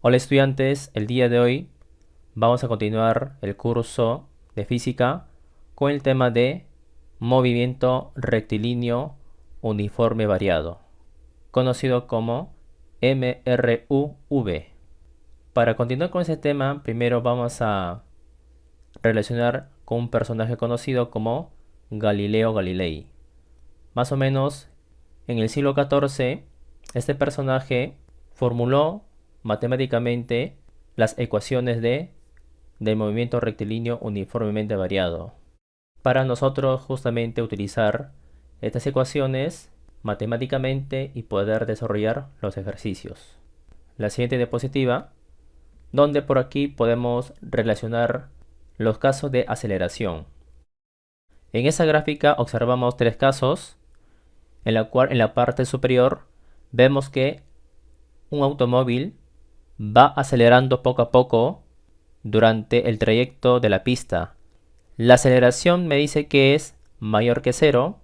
Hola estudiantes, el día de hoy vamos a continuar el curso de física con el tema de movimiento rectilíneo uniforme variado, conocido como MRUV. Para continuar con ese tema, primero vamos a relacionar con un personaje conocido como Galileo Galilei. Más o menos en el siglo XIV, este personaje formuló matemáticamente las ecuaciones del movimiento rectilíneo uniformemente variado. Para nosotros justamente utilizar estas ecuaciones matemáticamente y poder desarrollar los ejercicios. La siguiente diapositiva, donde por aquí podemos relacionar los casos de aceleración. En esa gráfica observamos tres casos, en la cual en la parte superior vemos que un automóvil va acelerando poco a poco durante el trayecto de la pista. La aceleración me dice que es mayor que cero,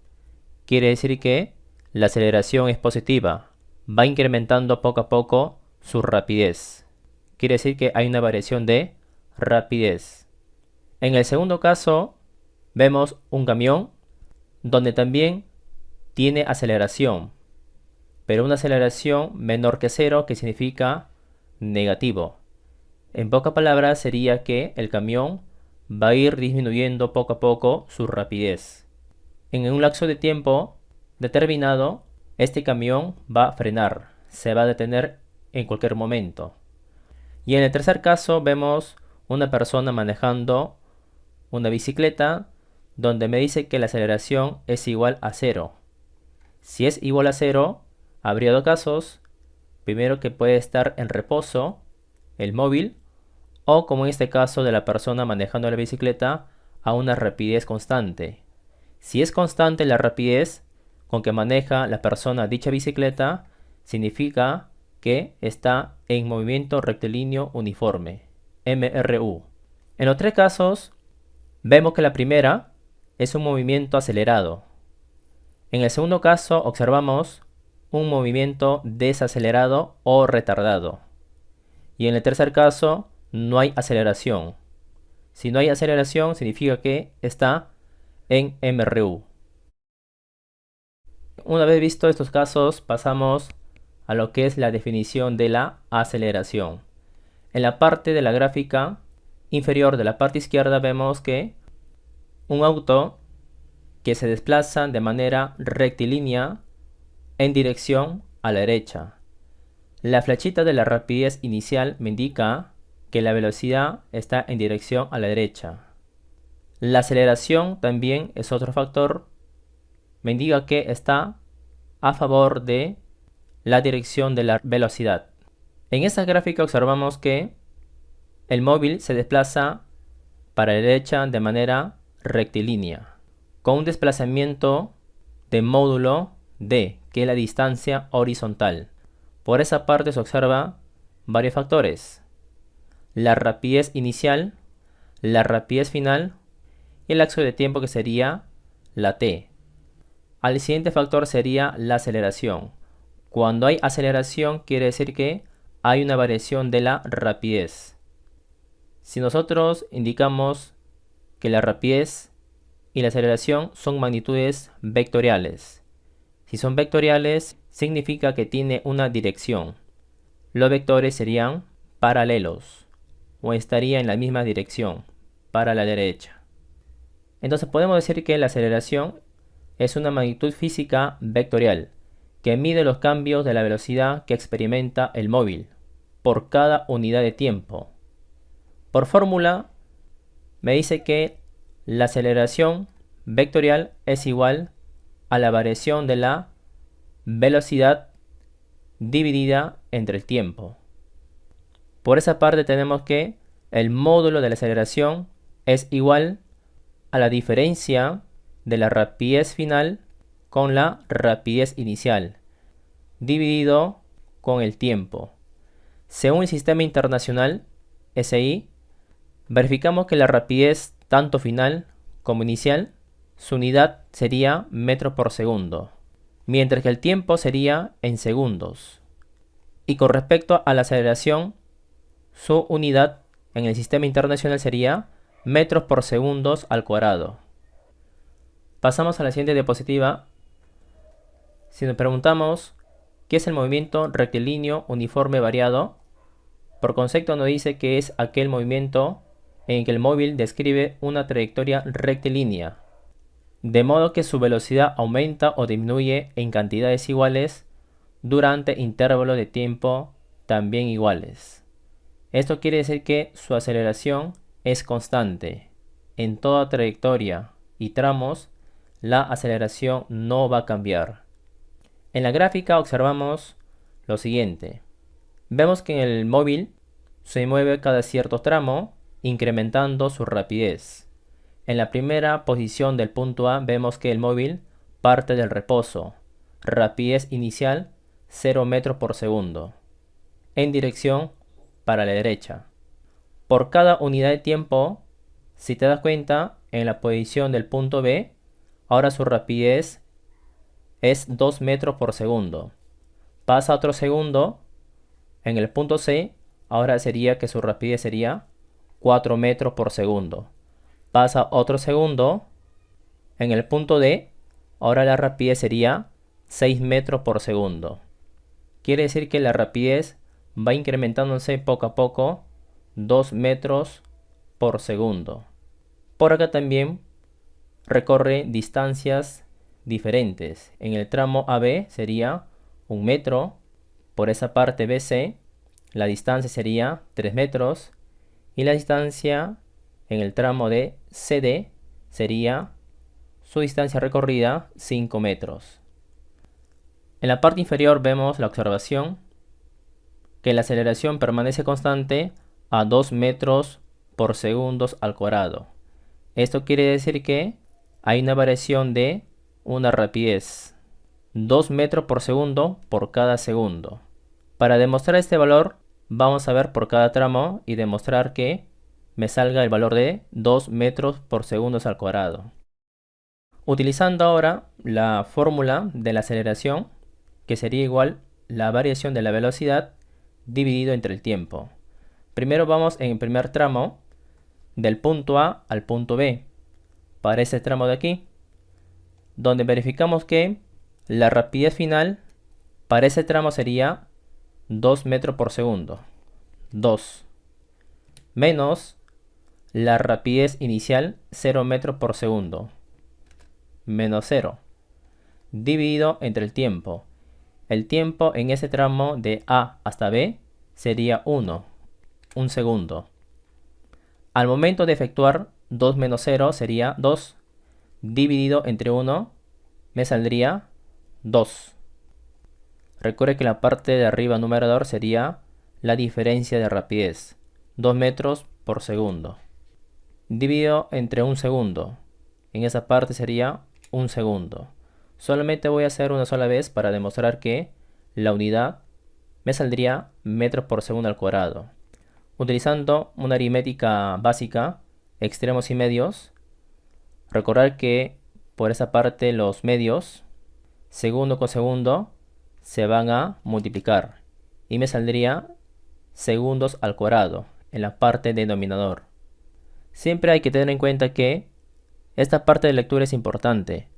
quiere decir que la aceleración es positiva, va incrementando poco a poco su rapidez. Quiere decir que hay una variación de rapidez. En el segundo caso, vemos un camión donde también tiene aceleración, pero una aceleración menor que cero, que significa negativo. En pocas palabras sería que el camión va a ir disminuyendo poco a poco su rapidez. En un lapso de tiempo determinado, este camión va a frenar, se va a detener en cualquier momento. Y en el tercer caso vemos una persona manejando una bicicleta donde me dice que la aceleración es igual a cero. Si es igual a cero, habría dos casos. Primero, que puede estar en reposo el móvil, o como en este caso de la persona manejando la bicicleta a una rapidez constante. Si es constante la rapidez con que maneja la persona dicha bicicleta, significa que está en movimiento rectilíneo uniforme, MRU. En los tres casos, vemos que la primera es un movimiento acelerado. En el segundo caso observamos un movimiento desacelerado o retardado. Y en el tercer caso no hay aceleración. Si no hay aceleración significa que está en MRU. Una vez visto estos casos, pasamos a lo que es la definición de la aceleración. En la parte de la gráfica inferior de la parte izquierda vemos que un auto que se desplaza de manera rectilínea en dirección a la derecha. La flechita de la rapidez inicial me indica que la velocidad está en dirección a la derecha. La aceleración también es otro factor, me indica que está a favor de la dirección de la velocidad. En esta gráfica observamos que el móvil se desplaza para la derecha de manera rectilínea, con un desplazamiento de módulo d, que es la distancia horizontal. Por esa parte se observa varios factores: la rapidez inicial, la rapidez final y el lapso de tiempo, que sería la t. Al siguiente factor sería la aceleración. Cuando hay aceleración quiere decir que hay una variación de la rapidez. Si nosotros indicamos que la rapidez y la aceleración son magnitudes vectoriales. Si son vectoriales, significa que tiene una dirección. Los vectores serían paralelos o estarían en la misma dirección, para la derecha. Entonces podemos decir que la aceleración es una magnitud física vectorial que mide los cambios de la velocidad que experimenta el móvil por cada unidad de tiempo. Por fórmula me dice que la aceleración vectorial es igual a la variación de la velocidad dividida entre el tiempo. Por esa parte tenemos que el módulo de la aceleración es igual a la diferencia de la rapidez final con la rapidez inicial, dividido con el tiempo. Según el sistema internacional SI, verificamos que la rapidez tanto final como inicial, su unidad sería metros por segundo, mientras que el tiempo sería en segundos. Y con respecto a la aceleración, su unidad en el sistema internacional sería metros por segundos al cuadrado. Pasamos a la siguiente diapositiva. Si nos preguntamos qué es el movimiento rectilíneo uniforme variado, por concepto nos dice que es aquel movimiento en que el móvil describe una trayectoria rectilínea, de modo que su velocidad aumenta o disminuye en cantidades iguales durante intervalos de tiempo también iguales. Esto quiere decir que su aceleración es constante. En toda trayectoria y tramos, la aceleración no va a cambiar. En la gráfica observamos lo siguiente. Vemos que en el móvil se mueve cada cierto tramo, incrementando su rapidez. En la primera posición del punto A vemos que el móvil parte del reposo. Rapidez inicial 0 metros por segundo. En dirección para la derecha. Por cada unidad de tiempo, si te das cuenta, en la posición del punto B, ahora su rapidez es 2 metros por segundo. Pasa otro segundo, en el punto C, ahora sería que su rapidez sería 4 metros por segundo. Pasa otro segundo, en el punto D, ahora la rapidez sería 6 metros por segundo. Quiere decir que la rapidez va incrementándose poco a poco, 2 metros por segundo. Por acá también recorre distancias diferentes. En el tramo AB sería 1 metro. Por esa parte BC, la distancia sería 3 metros. Y la distancia en el tramo de CD sería su distancia recorrida 5 metros. En la parte inferior vemos la observación que la aceleración permanece constante a 2 metros por segundo al cuadrado. Esto quiere decir que hay una variación de una rapidez 2 metros por segundo por cada segundo. Para demostrar este valor, vamos a ver por cada tramo y demostrar que me salga el valor de 2 metros por segundo al cuadrado. Utilizando ahora la fórmula de la aceleración, que sería igual la variación de la velocidad dividido entre el tiempo. Primero vamos en el primer tramo, del punto A al punto B, para ese tramo de aquí, donde verificamos que la rapidez final para ese tramo sería 2 metros por segundo. 2 menos la rapidez inicial 0 metros por segundo menos 0 dividido entre el tiempo. El tiempo en ese tramo de A hasta B sería 1 segundo. Al momento de efectuar 2 menos 0 sería 2 dividido entre 1 me saldría 2. Recuerde que la parte de arriba numerador sería la diferencia de rapidez, 2 metros por segundo. Dividido entre 1 segundo. En esa parte sería 1 segundo. Solamente voy a hacer una sola vez para demostrar que la unidad me saldría metros por segundo al cuadrado. Utilizando una aritmética básica, extremos y medios, recordar que por esa parte los medios, segundo con segundo, se van a multiplicar y me saldría segundos al cuadrado en la parte denominador. Siempre hay que tener en cuenta que esta parte de lectura es importante.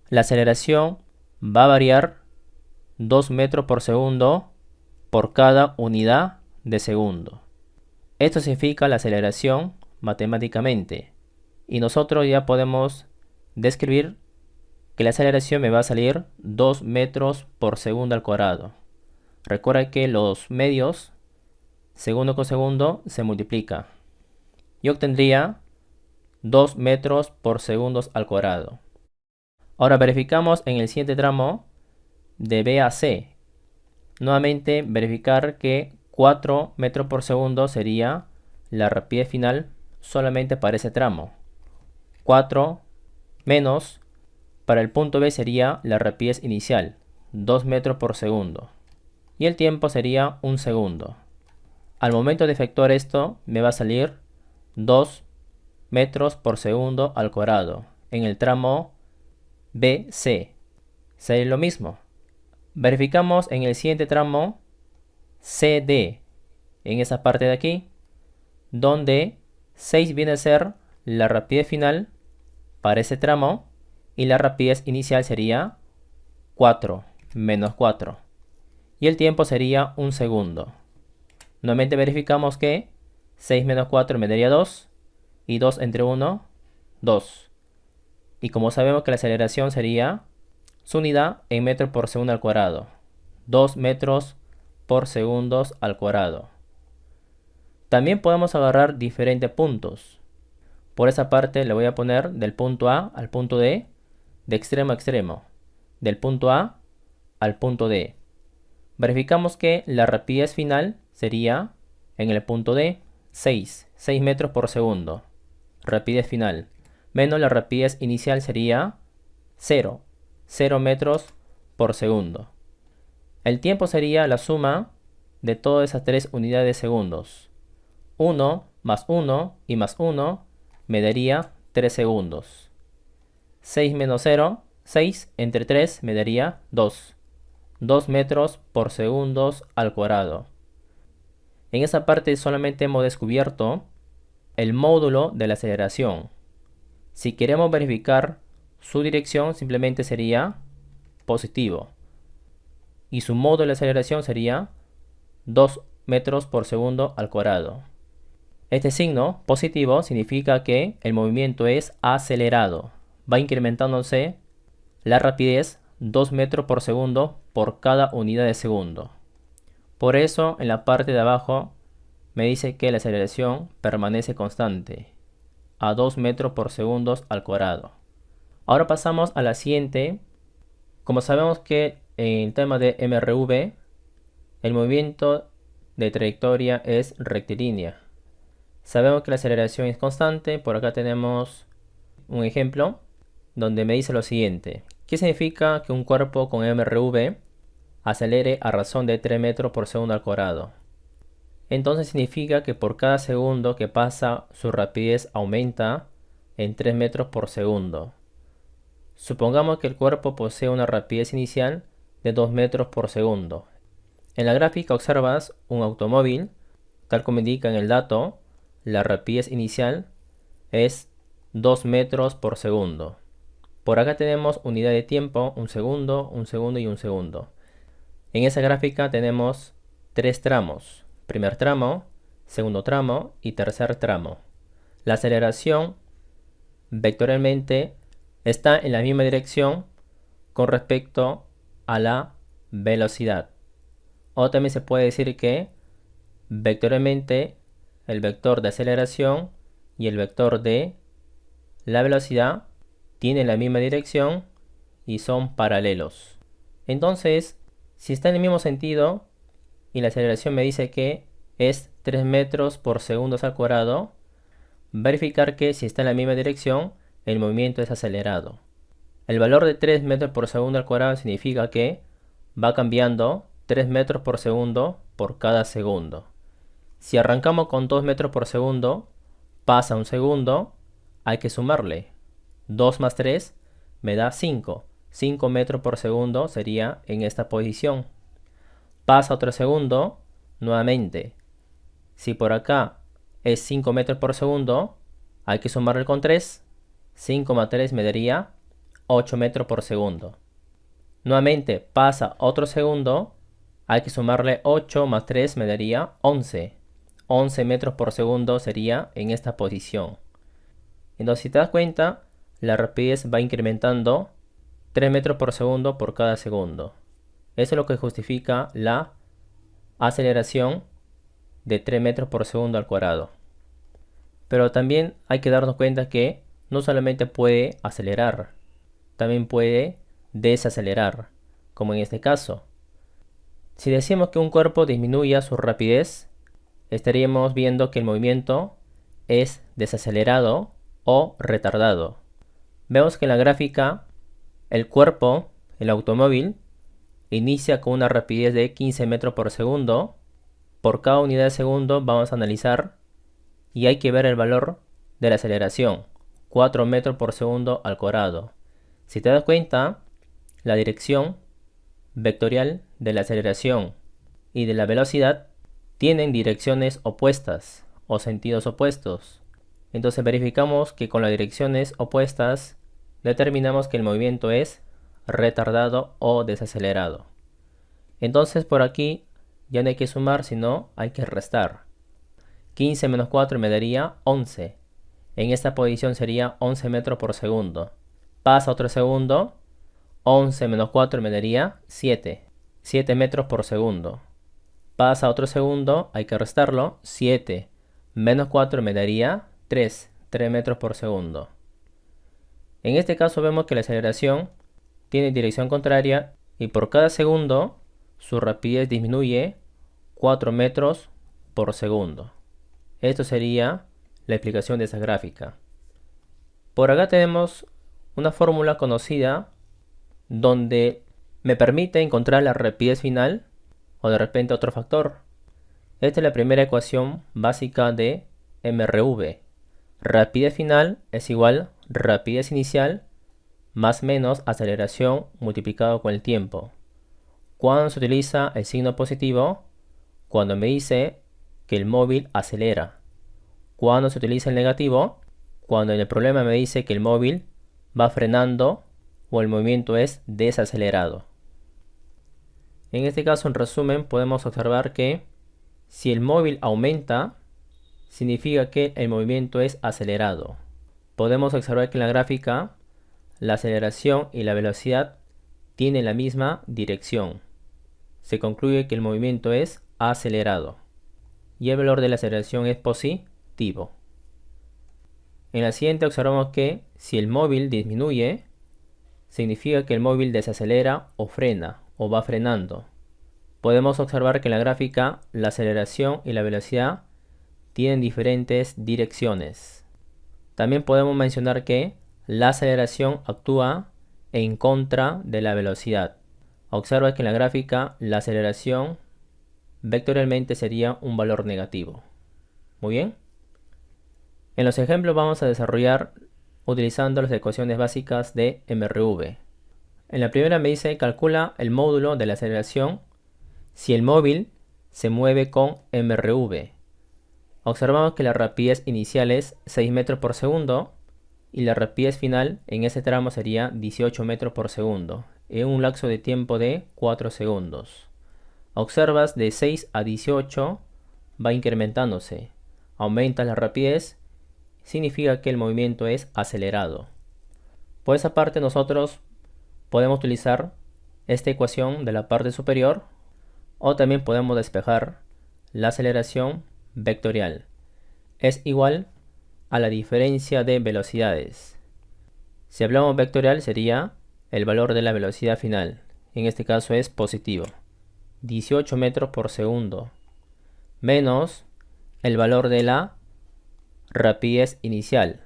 La aceleración va a variar 2 metros por segundo por cada unidad de segundo. Esto significa la aceleración matemáticamente y nosotros ya podemos describir que la aceleración me va a salir 2 metros por segundo al cuadrado. Recuerda que los medios, segundo con segundo, se multiplica. Y obtendría 2 metros por segundo al cuadrado. Ahora verificamos en el siguiente tramo de B a C. Nuevamente verificar que 4 metros por segundo sería la rapidez final solamente para ese tramo. 4 menos para el punto B sería la rapidez inicial, 2 metros por segundo. Y el tiempo sería 1 segundo. Al momento de efectuar esto me va a salir 2 metros por segundo al cuadrado en el tramo BC. Sería lo mismo. Verificamos en el siguiente tramo CD. en esa parte de aquí, donde 6 viene a ser la rapidez final para ese tramo y la rapidez inicial sería 4 menos 4. Y el tiempo sería 1 segundo. Nuevamente verificamos que 6 menos 4 me daría 2 y 2 entre 1, 2. Y como sabemos que la aceleración sería su unidad en metros por segundo al cuadrado. 2 metros por segundo al cuadrado. También podemos agarrar diferentes puntos. Por esa parte le voy a poner del punto A al punto D, de extremo a extremo. Del punto A al punto D. Verificamos que la rapidez final sería, en el punto D, 6 metros por segundo. Rapidez final. Menos la rapidez inicial sería 0 metros por segundo. El tiempo sería la suma de todas esas 3 unidades de segundos. 1 más 1 y más 1 me daría 3 segundos. 6 menos 0, 6 entre 3 me daría 2. 2 metros por segundo al cuadrado. En esa parte solamente hemos descubierto el módulo de la aceleración. Si queremos verificar su dirección, simplemente sería positivo. Y su módulo de aceleración sería 2 metros por segundo al cuadrado. Este signo positivo significa que el movimiento es acelerado. Va incrementándose la rapidez 2 metros por segundo por cada unidad de segundo. Por eso en la parte de abajo me dice que la aceleración permanece constante a 2 metros por segundo al cuadrado. Ahora pasamos a la siguiente. Como sabemos que en el tema de MRV el movimiento de trayectoria es rectilínea. Sabemos que la aceleración es constante. Por acá tenemos un ejemplo donde me dice lo siguiente. ¿Qué significa que un cuerpo con MRV acelere a razón de 3 metros por segundo al cuadrado? Entonces significa que por cada segundo que pasa su rapidez aumenta en 3 metros por segundo. Supongamos que el cuerpo posee una rapidez inicial de 2 metros por segundo. En la gráfica observas un automóvil, tal como indica en el dato, la rapidez inicial es 2 metros por segundo. Por acá tenemos unidad de tiempo, 1 segundo, 1 segundo y 1 segundo. En esa gráfica tenemos 3 tramos. Primer tramo, segundo tramo y tercer tramo. La aceleración vectorialmente está en la misma dirección con respecto a la velocidad. O también se puede decir que vectorialmente el vector de aceleración y el vector de la velocidad tienen la misma dirección y son paralelos. Entonces, si está en el mismo sentido y la aceleración me dice que es 3 metros por segundo al cuadrado, verificar que si está en la misma dirección, el movimiento es acelerado. El valor de 3 metros por segundo al cuadrado significa que va cambiando 3 metros por segundo por cada segundo. Si arrancamos con 2 metros por segundo, pasa un segundo, hay que sumarle. 2 más 3 me da 5. 5 metros por segundo sería en esta posición. Pasa otro segundo, nuevamente. Si por acá es 5 metros por segundo, hay que sumarle con 3. 5 más 3 me daría 8 metros por segundo. Nuevamente pasa otro segundo, hay que sumarle 8 más 3 me daría 11. 11 metros por segundo sería en esta posición. Entonces, si te das cuenta, la rapidez va incrementando 3 metros por segundo por cada segundo. Eso es lo que justifica la aceleración de 3 metros por segundo al cuadrado. Pero también hay que darnos cuenta que no solamente puede acelerar, también puede desacelerar, como en este caso. Si decimos que un cuerpo disminuya su rapidez, estaríamos viendo que el movimiento es desacelerado o retardado. Vemos que en la gráfica el cuerpo, el automóvil, inicia con una rapidez de 15 metros por segundo. Por cada unidad de segundo vamos a analizar y hay que ver el valor de la aceleración, 4 metros por segundo al cuadrado. Si te das cuenta, la dirección vectorial de la aceleración y de la velocidad tienen direcciones opuestas o sentidos opuestos. Entonces verificamos que con las direcciones opuestas determinamos que el movimiento es retardado o desacelerado. Entonces por aquí ya no hay que sumar, sino hay que restar. 15 menos 4 me daría 11. En esta posición sería 11 metros por segundo. Pasa otro segundo. 11 menos 4 me daría 7. 7 metros por segundo. Pasa otro segundo, hay que restarlo. 7 menos 4 me daría 3. 3 metros por segundo. En este caso vemos que la aceleración tiene dirección contraria y por cada segundo su rapidez disminuye 4 metros por segundo. Esto sería la explicación de esa gráfica. Por acá tenemos una fórmula conocida donde me permite encontrar la rapidez final o de repente otro factor. Esta es la primera ecuación básica de MRV. Rapidez final es igual rapidez inicial más menos aceleración multiplicado con el tiempo. ¿Cuándo se utiliza el signo positivo? Cuando me dice que el móvil acelera. ¿Cuándo se utiliza el negativo? Cuando en el problema me dice que el móvil va frenando o el movimiento es desacelerado. En este caso, en resumen, podemos observar que si el móvil aumenta, significa que el movimiento es acelerado. Podemos observar que en la gráfica la aceleración y la velocidad tienen la misma dirección. Se concluye que el movimiento es acelerado y el valor de la aceleración es positivo. En la siguiente observamos que si el móvil disminuye, significa que el móvil desacelera o frena o va frenando. Podemos observar que en la gráfica la aceleración y la velocidad tienen diferentes direcciones. También podemos mencionar que la aceleración actúa en contra de la velocidad. Observa que en la gráfica la aceleración vectorialmente sería un valor negativo. Muy bien. En los ejemplos vamos a desarrollar utilizando las ecuaciones básicas de MRV. En la primera me dice calcula el módulo de la aceleración si el móvil se mueve con MRV. Observamos que la rapidez inicial es 6 metros por segundo y la rapidez final en ese tramo sería 18 metros por segundo en un lapso de tiempo de 4 segundos. Observas de 6 a 18 va incrementándose. Aumenta la rapidez, significa que el movimiento es acelerado. Por esa parte nosotros podemos utilizar esta ecuación de la parte superior o también podemos despejar la aceleración vectorial. Es igual a la diferencia de velocidades. Si hablamos vectorial sería el valor de la velocidad final. En este caso es positivo. 18 metros por segundo. Menos el valor de la rapidez inicial.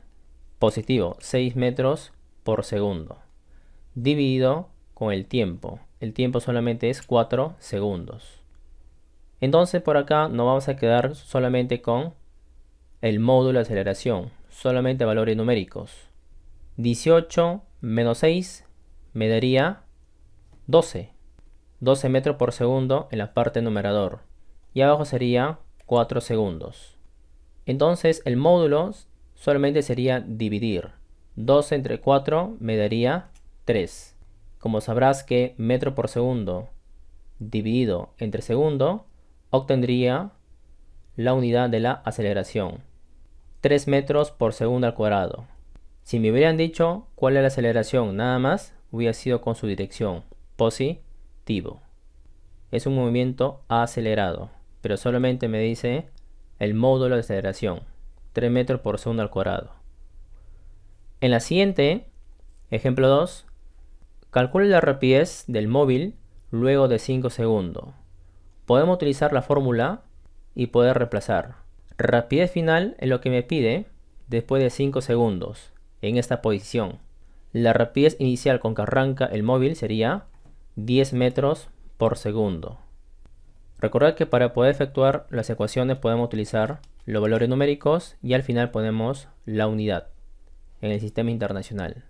Positivo. 6 metros por segundo. Dividido con el tiempo. El tiempo solamente es 4 segundos. Entonces por acá nos vamos a quedar solamente con el módulo de aceleración. Solamente valores numéricos. 18 menos 6 me daría 12. 12 metros por segundo en la parte numerador. Y abajo sería 4 segundos. Entonces el módulo solamente sería dividir. 12 entre 4 me daría 3. Como sabrás que metro por segundo dividido entre segundo obtendría la unidad de la aceleración. 3 metros por segundo al cuadrado. Si me hubieran dicho cuál es la aceleración nada más, hubiera sido con su dirección positivo. Es un movimiento acelerado, pero solamente me dice el módulo de aceleración. 3 metros por segundo al cuadrado. En la siguiente, ejemplo 2, calcule la rapidez del móvil luego de 5 segundos. Podemos utilizar la fórmula y poder reemplazar. Rapidez final es lo que me pide después de 5 segundos en esta posición. La rapidez inicial con que arranca el móvil sería 10 metros por segundo. Recordad que para poder efectuar las ecuaciones podemos utilizar los valores numéricos y al final ponemos la unidad en el sistema internacional.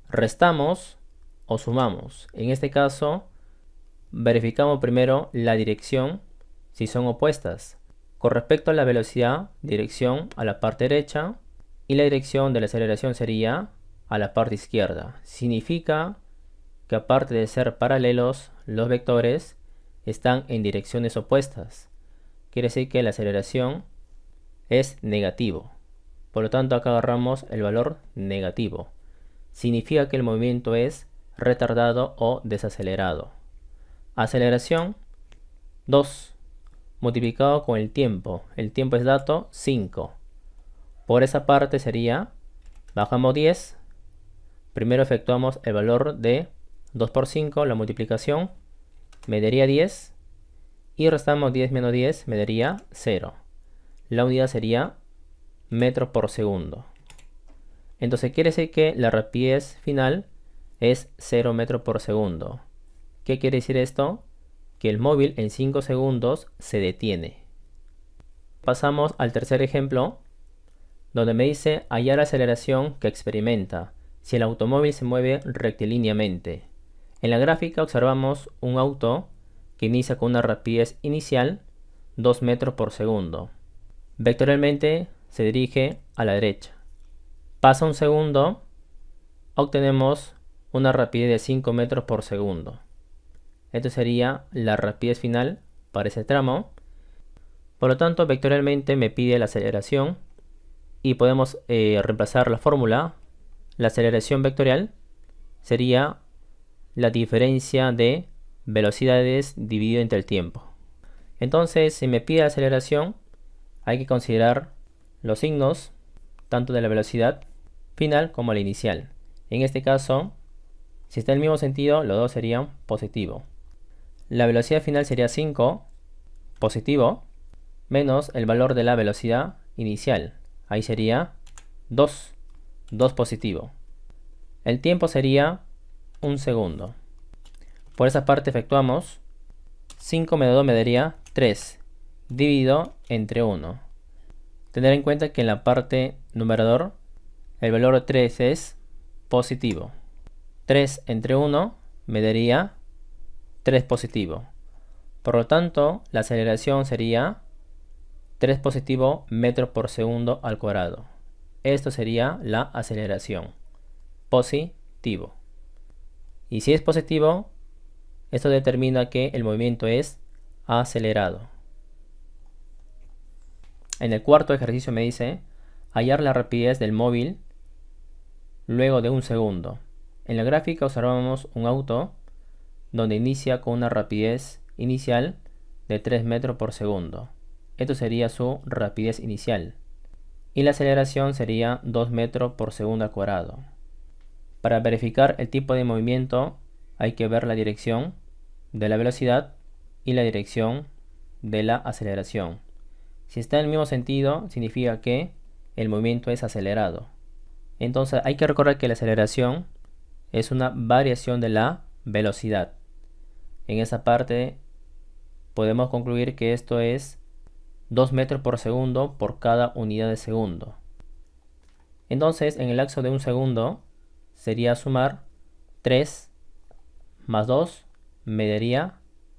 Restamos o sumamos. En este caso verificamos primero la dirección. si son opuestas. Con respecto a la velocidad, dirección a la parte derecha y la dirección de la aceleración sería a la parte izquierda. Significa que aparte de ser paralelos, los vectores están en direcciones opuestas. Quiere decir que la aceleración es negativo. Por lo tanto, acá agarramos el valor negativo. Significa que el movimiento es retardado o desacelerado. Aceleración 2 multiplicado con el tiempo. El tiempo es dato 5. Por esa parte sería, bajamos 10. Primero efectuamos el valor de 2 por 5, la multiplicación, me daría 10. Y restamos 10 menos 10, me daría 0. La unidad sería metros por segundo. Entonces quiere decir que la rapidez final es 0 metros por segundo. ¿Qué quiere decir esto? Que el móvil en 5 segundos se detiene. Pasamos al tercer ejemplo, donde me dice hallar la aceleración que experimenta si el automóvil se mueve rectilíneamente. En la gráfica observamos un auto que inicia con una rapidez inicial 2 metros por segundo. Vectorialmente se dirige a la derecha. Pasa un segundo, obtenemos una rapidez de 5 metros por segundo. Esto sería la rapidez final para ese tramo. Por lo tanto, vectorialmente me pide la aceleración y podemos reemplazar la fórmula. La aceleración vectorial sería la diferencia de velocidades dividido entre el tiempo. Entonces, si me pide la aceleración, hay que considerar los signos tanto de la velocidad final como la inicial. En este caso, si está en el mismo sentido, los dos serían positivo. La velocidad final sería 5, positivo, menos el valor de la velocidad inicial. Ahí sería 2, 2 positivo. El tiempo sería 1 segundo. Por esa parte efectuamos 5 menos 2 me daría 3, dividido entre 1. Tener en cuenta que en la parte numerador el valor de 3 es positivo. 3 entre 1 me daría 3 positivo. Por lo tanto, la aceleración sería 3 positivo metros por segundo al cuadrado. Esto sería la aceleración. Positivo. Y si es positivo, esto determina que el movimiento es acelerado. En el cuarto ejercicio me dice hallar la rapidez del móvil luego de un segundo. En la gráfica observamos un auto donde inicia con una rapidez inicial de 3 metros por segundo. Esto sería su rapidez inicial. Y la aceleración sería 2 metros por segundo al cuadrado. Para verificar el tipo de movimiento hay que ver la dirección de la velocidad y la dirección de la aceleración. Si está en el mismo sentido, significa que el movimiento es acelerado. Entonces hay que recordar que la aceleración es una variación de la velocidad. En esa parte podemos concluir que esto es 2 metros por segundo por cada unidad de segundo. Entonces en el lapso de un segundo sería sumar 3 más 2 me daría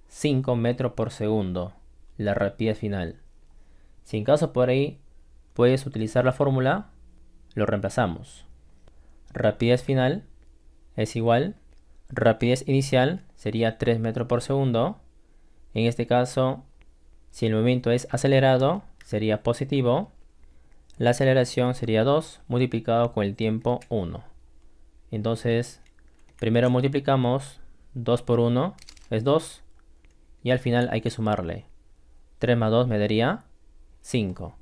5 metros por segundo, la rapidez final. Si en caso por ahí puedes utilizar la fórmula, lo reemplazamos. Rapidez final es igual, rapidez inicial sería 3 metros por segundo. En este caso, si el movimiento es acelerado, sería positivo. La aceleración sería 2 multiplicado con el tiempo 1. Entonces, primero multiplicamos 2 por 1 es 2. Y al final hay que sumarle. 3 más 2 me daría 5.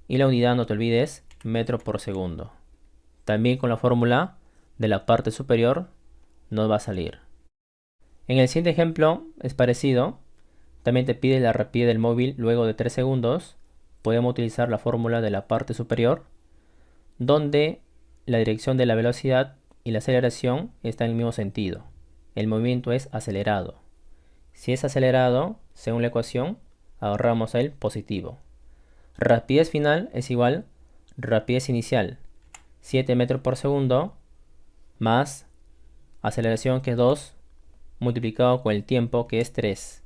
Y la unidad, no te olvides, metro por segundo. También con la fórmula de la parte superior nos va a salir. En el siguiente ejemplo es parecido. También te pide la rapidez del móvil luego de 3 segundos. Podemos utilizar la fórmula de la parte superior, donde la dirección de la velocidad y la aceleración está en el mismo sentido. El movimiento es acelerado. Si es acelerado, según la ecuación, agarramos el positivo. Rapidez final es igual rapidez inicial, 7 metros por segundo, más aceleración que es 2, multiplicado con el tiempo que es 3.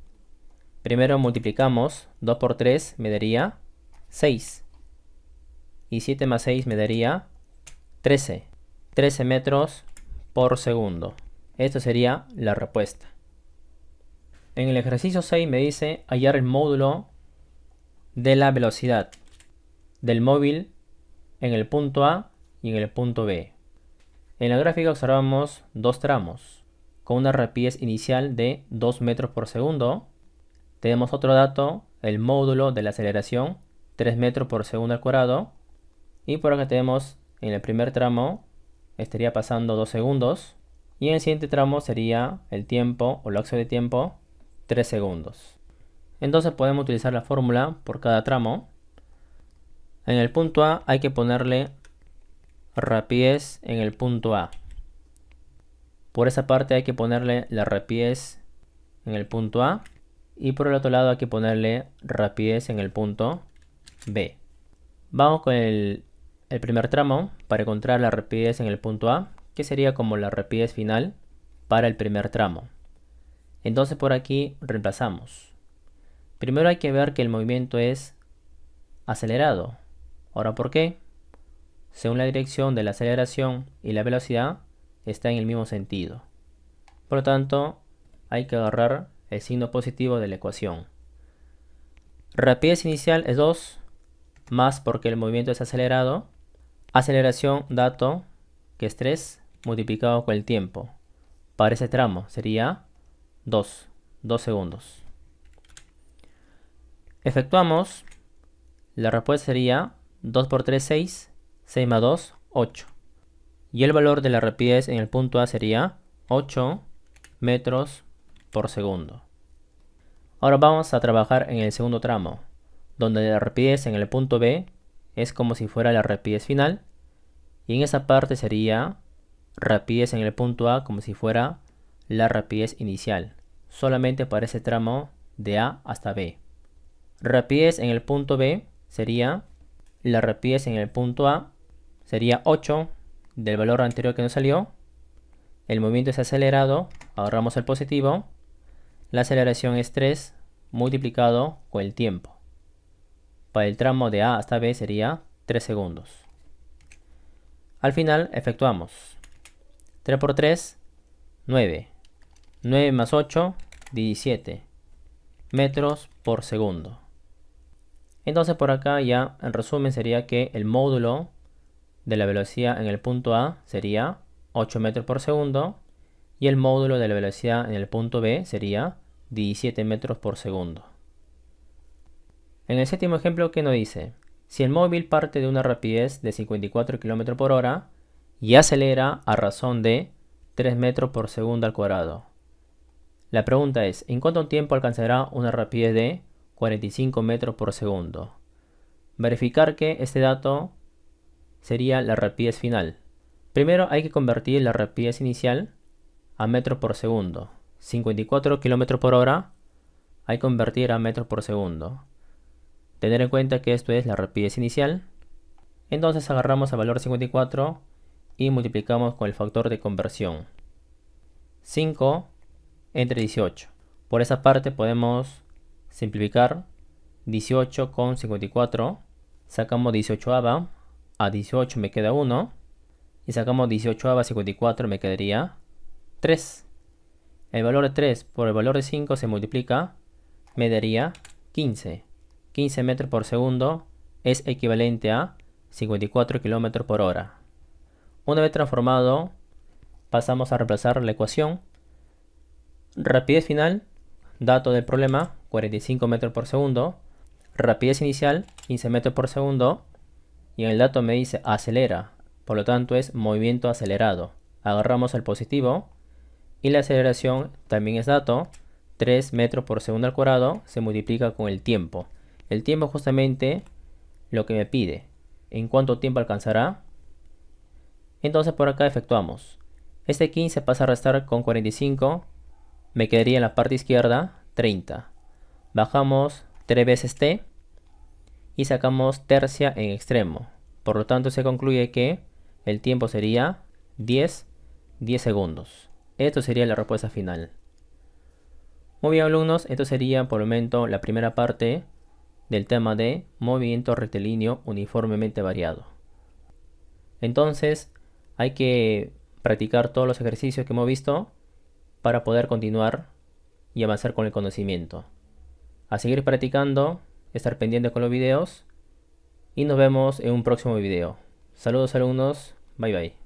Primero multiplicamos 2 por 3 me daría 6. Y 7 más 6 me daría 13. 13 metros por segundo. Esto sería la respuesta. En el ejercicio 6 me dice hallar el módulo de la velocidad del móvil en el punto A y en el punto B. En la gráfica observamos dos tramos con una rapidez inicial de 2 metros por segundo. Tenemos otro dato, el módulo de la aceleración, 3 metros por segundo al cuadrado. Y por acá tenemos en el primer tramo estaría pasando 2 segundos. Y en el siguiente tramo sería el tiempo o lapso de tiempo 3 segundos. Entonces podemos utilizar la fórmula por cada tramo. En el punto A hay que ponerle rapidez en el punto A. Por esa parte hay que ponerle la rapidez en el punto A. Y por el otro lado hay que ponerle rapidez en el punto B. Vamos con el primer tramo para encontrar la rapidez en el punto A, que sería como la rapidez final para el primer tramo. Entonces por aquí reemplazamos. Primero hay que ver que el movimiento es acelerado. Ahora, ¿por qué? Según la dirección de la aceleración y la velocidad está en el mismo sentido. Por lo tanto, hay que agarrar el signo positivo de la ecuación. Rapidez inicial es 2, más porque el movimiento es acelerado. Aceleración, dato, que es 3, multiplicado con el tiempo. Para ese tramo sería 2 segundos. Efectuamos. La respuesta sería 2 por 3, 6. 6 más 2, 8. Y el valor de la rapidez en el punto A sería 8 metros por segundo. Ahora vamos a trabajar en el segundo tramo, donde la rapidez en el punto B es como si fuera la rapidez final. Y en esa parte sería rapidez en el punto A como si fuera la rapidez inicial. Solamente para ese tramo de A hasta B. Rapidez en el punto B sería la rapidez en el punto A. Sería 8 del valor anterior que nos salió. El movimiento es acelerado. Agarramos el positivo. La aceleración es 3 multiplicado con el tiempo. Para el tramo de A hasta B sería 3 segundos. Al final efectuamos. 3 por 3, 9. 9 más 8, 17 metros por segundo. Entonces por acá ya en resumen sería que el módulo de la velocidad en el punto A sería 8 metros por segundo y el módulo de la velocidad en el punto B sería 17 metros por segundo. En el séptimo ejemplo, ¿qué nos dice? Si el móvil parte de una rapidez de 54 km por hora y acelera a razón de 3 metros por segundo al cuadrado. La pregunta es, ¿en cuánto tiempo alcanzará una rapidez de 45 metros por segundo? Verificar que este dato sería la rapidez final. Primero hay que convertir la rapidez inicial a metros por segundo. 54 km por hora hay que convertir a metros por segundo. Tener en cuenta que esto es la rapidez inicial. Entonces agarramos el valor 54 y multiplicamos con el factor de conversión. 5 entre 18. Por esa parte podemos simplificar 18 con 54. Sacamos 18ava. A 18 me queda 1. Y sacamos 18ava a 54 me quedaría 3. El valor de 3 por el valor de 5 se multiplica. Me daría 15. 15 metros por segundo es equivalente a 54 km por hora. Una vez transformado, pasamos a reemplazar la ecuación. Rapidez final, dato del problema, 45 metros por segundo. Rapidez inicial, 15 metros por segundo. Y en el dato me dice acelera, por lo tanto es movimiento acelerado. Agarramos el positivo y la aceleración también es dato, 3 metros por segundo al cuadrado, se multiplica con el tiempo. El tiempo es justamente lo que me pide. ¿En cuánto tiempo alcanzará? Entonces por acá efectuamos. Este 15 pasa a restar con 45. Me quedaría en la parte izquierda 30. Bajamos 3 veces t y sacamos tercia en extremo. Por lo tanto se concluye que el tiempo sería 10 segundos. Esto sería la respuesta final. Muy bien, alumnos, esto sería por el momento la primera parte del tema de movimiento rectilíneo uniformemente variado. Entonces, hay que practicar todos los ejercicios que hemos visto para poder continuar y avanzar con el conocimiento. A seguir practicando, estar pendiente con los videos y nos vemos en un próximo video. Saludos alumnos, bye bye.